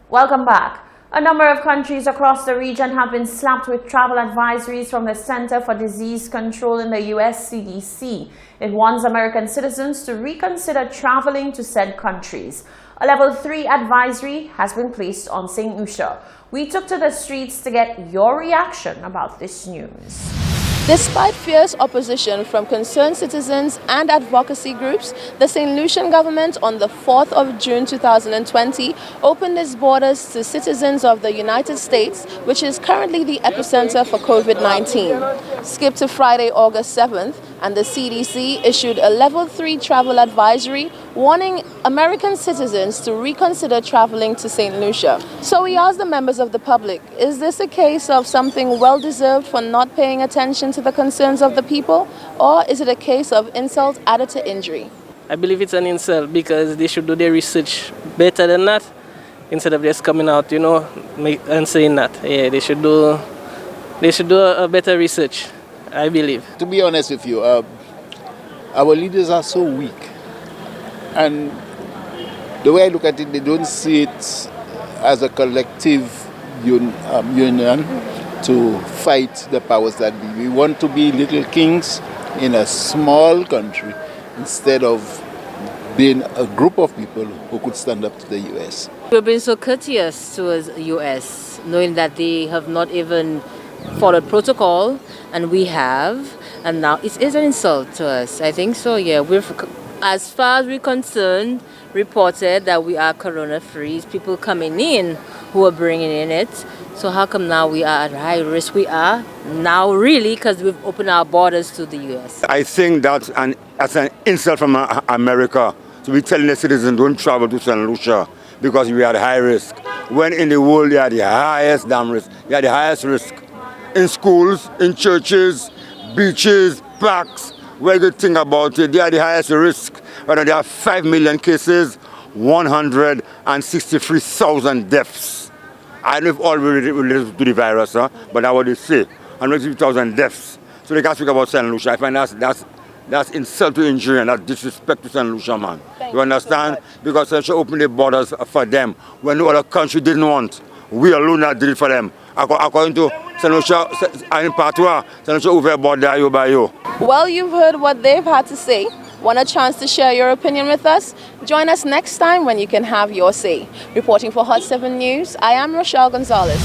Welcome back. A number of countries across the region have been slapped with travel advisories from the Center for Disease Control in the US CDC. It warns American citizens to reconsider traveling to said countries. A level 3 advisory has been placed on St. Lucia. We took to the streets to get your reaction about this news. Despite fierce opposition from concerned citizens and advocacy groups, the St. Lucian government on the 4th of June 2020 opened its borders to citizens of the United States, which is currently the epicenter for COVID-19. Skip to Friday, August 7th, and the CDC issued a level 3 travel advisory warning American citizens to reconsider traveling to St. Lucia. So we asked the members of the public, is this a case of something well-deserved for not paying attention to the concerns of the people, or is it a case of insult added to injury? I believe it's an insult because they should do their research better than that instead of just coming out, and saying that. Yeah, they should do a better research, I believe. To be honest with you, our leaders are so weak. And the way I look at it, they don't see it as a collective union to fight the powers that be. We want to be little kings in a small country instead of being a group of people who could stand up to the U.S. We've been so courteous towards the U.S., knowing that they have not even followed protocol, and we have, and now it is an insult to us. I think so, yeah. As far as we're concerned, reported that we are corona-free. People coming in who are bringing in it. So how come now we are at high risk? We are now really because we've opened our borders to the U.S. I think that's an insult from America. So we're telling the citizens don't travel to St. Lucia because we are at high risk. When in the world they are the highest damn risk. They are the highest risk. In schools, in churches, beaches, parks, where you think about it, they are the highest risk. Right now there are 5 million cases, 163,000 deaths. I don't know if all related to the virus, but that's what they say. 160,000 deaths. So they can't speak about St. Lucia. I find that's insult to injury and that's disrespect to St. Lucia, man. You understand? Because St. Lucia opened the borders for them when no other country didn't want. We alone that did it for them. According to St. Lucia, in Patois, St. Lucia over border you by you. Well, you've heard what they've had to say. Want a chance to share your opinion with us? Join us next time when you can have your say. Reporting for Hot 7 News, I am Rochelle Gonzalez.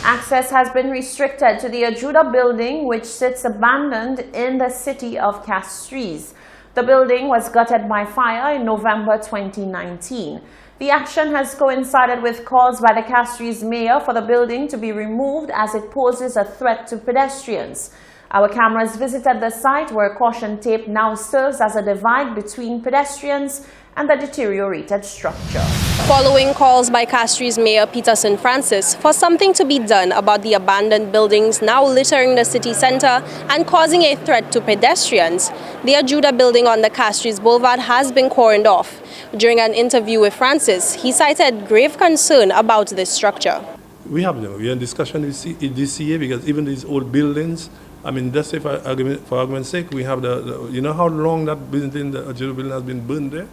Access has been restricted to the Ajuda building, which sits abandoned in the city of Castries. The building was gutted by fire in November 2019. The action has coincided with calls by the Castries mayor for the building to be removed as it poses a threat to pedestrians. Our cameras visited the site where caution tape now serves as a divide between pedestrians and the deteriorated structure. Following calls by Castries Mayor Peterson Francis for something to be done about the abandoned buildings now littering the city center and causing a threat to pedestrians, the Ajuda building on the Castries Boulevard has been cordoned off. During an interview with Francis, he cited grave concern about this structure. We are in discussion with DCA because even these old buildings, I mean, just say for argument's sake, we have you know how long that building, the Ajuda building has been burned there?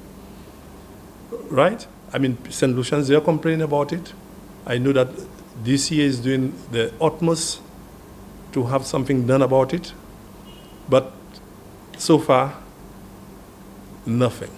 Right? I mean, St. Lucians, they are complaining about it. I know that DCA is doing the utmost to have something done about it, but so far, nothing.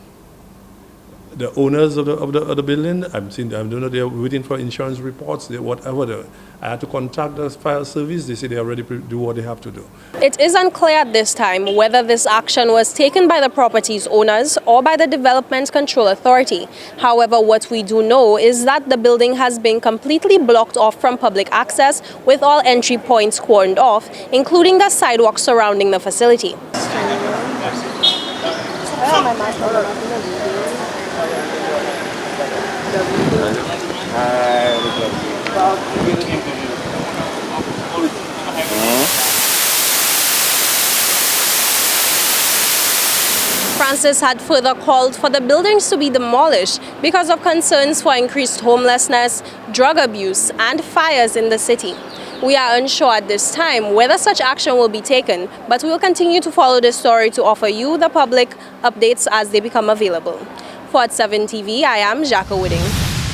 The owners of the building, I don't know, they're waiting for insurance reports, whatever. I had to contact the fire service. They say they already do what they have to do. It is unclear at this time whether this action was taken by the property's owners or by the Development Control Authority. However, what we do know is that the building has been completely blocked off from public access with all entry points cordoned off, including the sidewalk surrounding the facility. Francis had further called for the buildings to be demolished because of concerns for increased homelessness, drug abuse, and fires in the city. We are unsure at this time whether such action will be taken, but we will continue to follow this story to offer you, the public, updates as they become available. For Hot 7 TV, I am Jacques Wooding.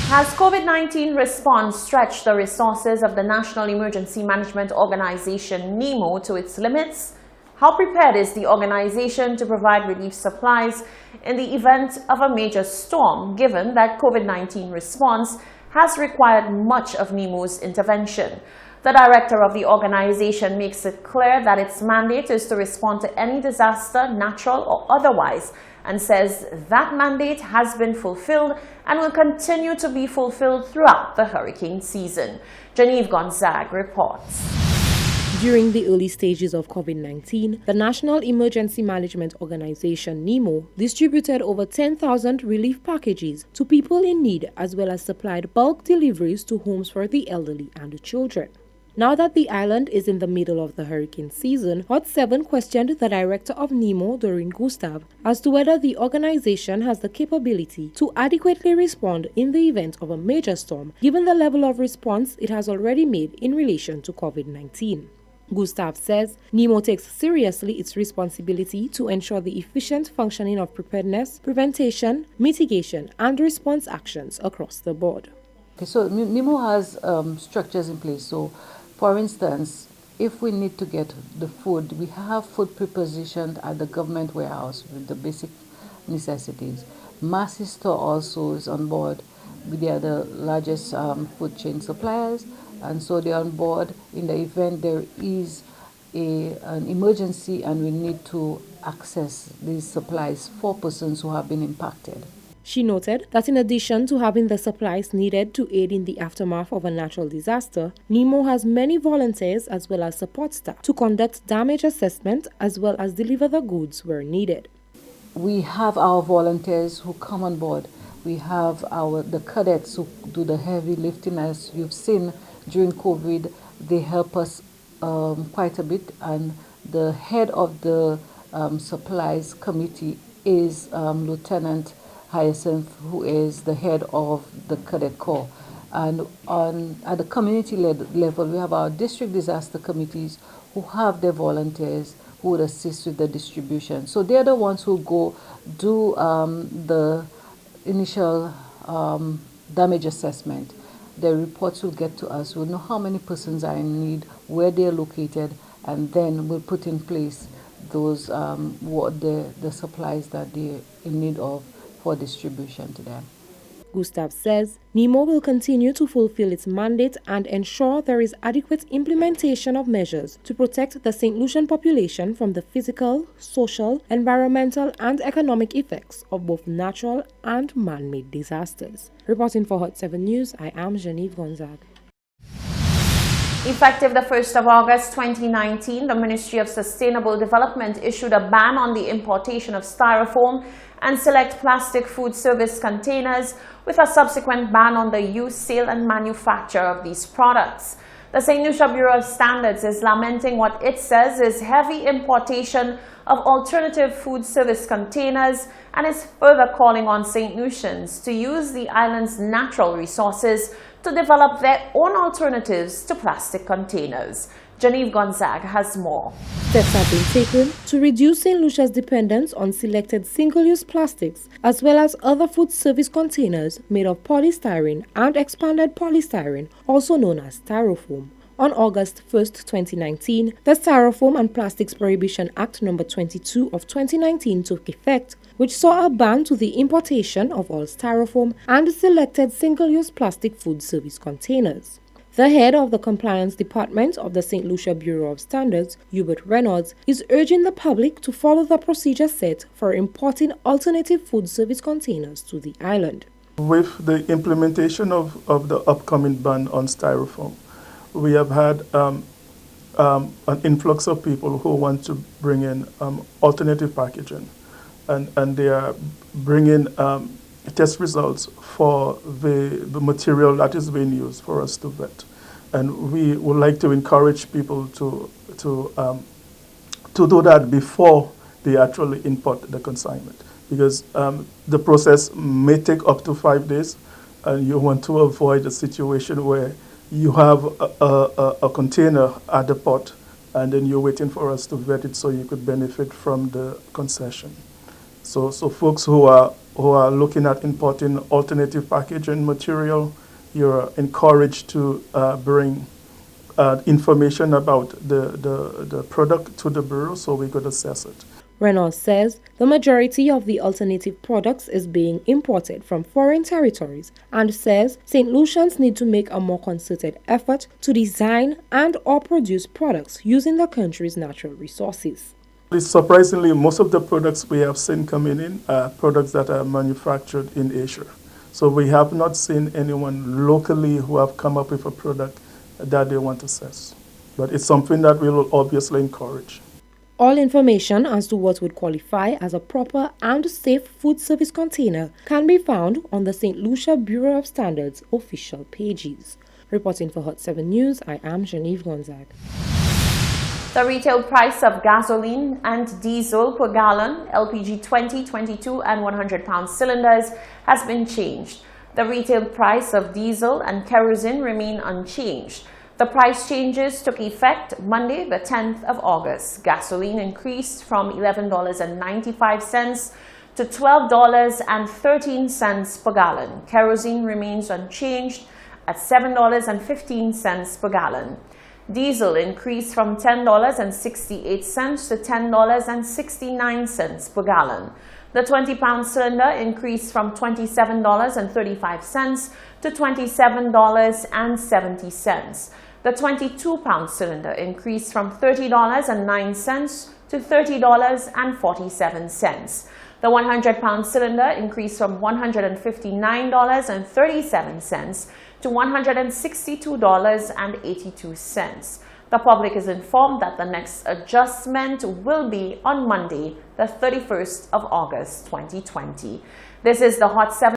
Has COVID-19 response stretched the resources of the National Emergency Management Organization, NEMO, to its limits? How prepared is the organization to provide relief supplies in the event of a major storm, given that COVID-19 response has required much of NEMO's intervention? The director of the organization makes it clear that its mandate is to respond to any disaster, natural or otherwise, and says that mandate has been fulfilled and will continue to be fulfilled throughout the hurricane season. Genevieve Gonzague reports. During the early stages of COVID-19, the National Emergency Management Organization, NEMO, distributed over 10,000 relief packages to people in need, as well as supplied bulk deliveries to homes for the elderly and the children. Now that the island is in the middle of the hurricane season, Hot 7 questioned the director of NEMO, Doreen Gustav, as to whether the organization has the capability to adequately respond in the event of a major storm, given the level of response it has already made in relation to COVID-19. Gustav says NEMO takes seriously its responsibility to ensure the efficient functioning of preparedness, prevention, mitigation, and response actions across the board. Okay, so NEMO has structures in place. So, for instance, if we need to get the food, we have food prepositioned at the government warehouse with the basic necessities. Massey Store also is on board. They are the largest food chain suppliers, and so they're on board in the event there is an emergency and we need to access these supplies for persons who have been impacted. She noted that in addition to having the supplies needed to aid in the aftermath of a natural disaster, NEMO has many volunteers as well as support staff to conduct damage assessment as well as deliver the goods where needed. We have our volunteers who come on board. We have the cadets who do the heavy lifting. As you've seen during COVID, they help us quite a bit, and the head of the supplies committee is Lieutenant Hyacinth, who is the head of the Cadet Corps. And at the community level, we have our district disaster committees who have their volunteers who would assist with the distribution. So they're the ones who go do the initial damage assessment. The reports will get to us. We'll know how many persons are in need, where they're located, and then we'll put in place those the supplies that they're in need of for distribution to them. Gustav says NEMO will continue to fulfill its mandate and ensure there is adequate implementation of measures to protect the St. Lucian population from the physical, social, environmental, and economic effects of both natural and man-made disasters. Reporting for Hot 7 News, I am Genevieve Gonzague. Effective the 1st of August 2019, the Ministry of Sustainable Development issued a ban on the importation of styrofoam and select plastic food service containers, with a subsequent ban on the use, sale and manufacture of these products. The St. Lucia Bureau of Standards is lamenting what it says is heavy importation of alternative food service containers and is further calling on St. Lucians to use the island's natural resources to develop their own alternatives to plastic containers. Genevieve Gonzague has more. Steps have been taken to reduce St. Lucia's dependence on selected single-use plastics as well as other food service containers made of polystyrene and expanded polystyrene, also known as styrofoam. On August 1, 2019, the Styrofoam and Plastics Prohibition Act No. 22 of 2019 took effect, which saw a ban to the importation of all styrofoam and selected single-use plastic food service containers. The head of the Compliance Department of the St. Lucia Bureau of Standards, Hubert Reynolds, is urging the public to follow the procedure set for importing alternative food service containers to the island. With the implementation of the upcoming ban on styrofoam, we have had an influx of people who want to bring in alternative packaging, and they are bringing test results for the material that is being used for us to vet. And we would like to encourage people to do that before they actually import the consignment, because the process may take up to 5 days, and you want to avoid a situation where you have a container at the port and then you're waiting for us to vet it so you could benefit from the concession. So folks who are who are looking at importing alternative packaging material, you're encouraged to bring information about the product to the Bureau so we could assess it. Reynolds says the majority of the alternative products is being imported from foreign territories and says St. Lucians need to make a more concerted effort to design and or produce products using the country's natural resources. Surprisingly, most of the products we have seen coming in are products that are manufactured in Asia. So we have not seen anyone locally who have come up with a product that they want to assess. But it's something that we will obviously encourage. All information as to what would qualify as a proper and safe food service container can be found on the St. Lucia Bureau of Standards official pages. Reporting for Hot 7 News, I am Genevieve Gonzague. The retail price of gasoline and diesel per gallon, LPG 20, 22 and 100-pound cylinders has been changed. The retail price of diesel and kerosene remain unchanged. The price changes took effect Monday, the 10th of August. Gasoline increased from $11.95 to $12.13 per gallon. Kerosene remains unchanged at $7.15 per gallon. Diesel increased from $10.68 to $10.69 per gallon. The 20-pound cylinder increased from $27.35 to $27.70. The 22-pound cylinder increased from $30.09 to $30.47. The 100-pound cylinder increased from $159.37 to $162.82. The public is informed that the next adjustment will be on Monday, the 31st of August, 2020. This is the Hot 7.